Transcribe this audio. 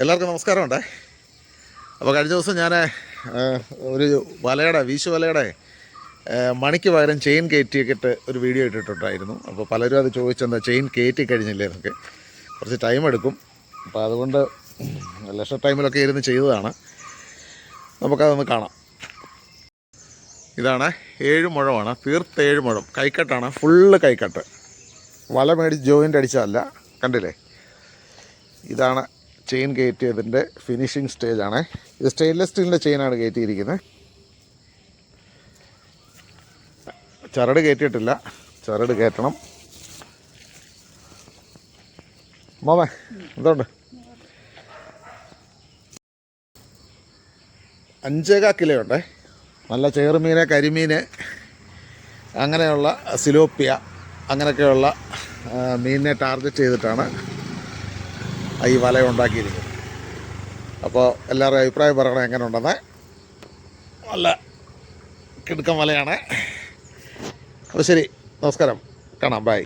എല്ലാവർക്കും നമസ്കാരമുണ്ടേ. അപ്പോൾ കഴിഞ്ഞ ദിവസം ഞാൻ ഒരു വീശുവലയുടെ മണിക്ക് പകരം ചെയിൻ കയറ്റിയൊക്കെ ഒരു വീഡിയോ ഇട്ടിട്ടുണ്ടായിരുന്നു. അപ്പോൾ പലരും അത് ചോദിച്ചെന്താ ചെയിൻ കയറ്റി കഴിഞ്ഞില്ലേ എന്നൊക്കെ. കുറച്ച് ടൈം എടുക്കും. അപ്പോൾ അതുകൊണ്ട് ലക്ഷ ടൈമിലൊക്കെ ഇരുന്ന് ചെയ്തതാണ്. നമുക്കതൊന്ന് കാണാം. ഇതാണ് 7 മുഴമാണ്, തീർത്ത് 7 മുഴം കൈക്കട്ടാണ്, ഫുള്ള് കൈക്കട്ട്. വല മേടിച്ച് ജോയിൻ്റ് അടിച്ചതല്ല, കണ്ടില്ലേ. ഇതാണ് ചെയിൻ കയറ്റിയതിൻ്റെ ഫിനിഷിങ് സ്റ്റേജാണ്. ഇത് സ്റ്റെയിൻലെസ് സ്റ്റീലിൻ്റെ ചെയിനാണ് കയറ്റിയിരിക്കുന്നത്. ചരട് കയറ്റിയിട്ടില്ല, ചരട് കയറ്റണം. മോമേ എന്തുണ്ട്? 5.25 കിലോ ഉണ്ടേ. നല്ല ചേറുമീൻ, കരിമീൻ, അങ്ങനെയുള്ള സിലോപ്പിയ, അങ്ങനെയൊക്കെയുള്ള മീനിനെ ടാർഗറ്റ് ചെയ്തിട്ടാണ് ഈ വല ഉണ്ടാക്കിയിരിക്കുന്നത്. അപ്പോൾ എല്ലാവരും അഭിപ്രായം പറയണം എങ്ങനെ ഉണ്ടെന്ന്. നല്ല കിടുക്കൻ വലയാണ്. അപ്പോൾ ശരി, നമസ്കാരം, കാണാം, ബൈ.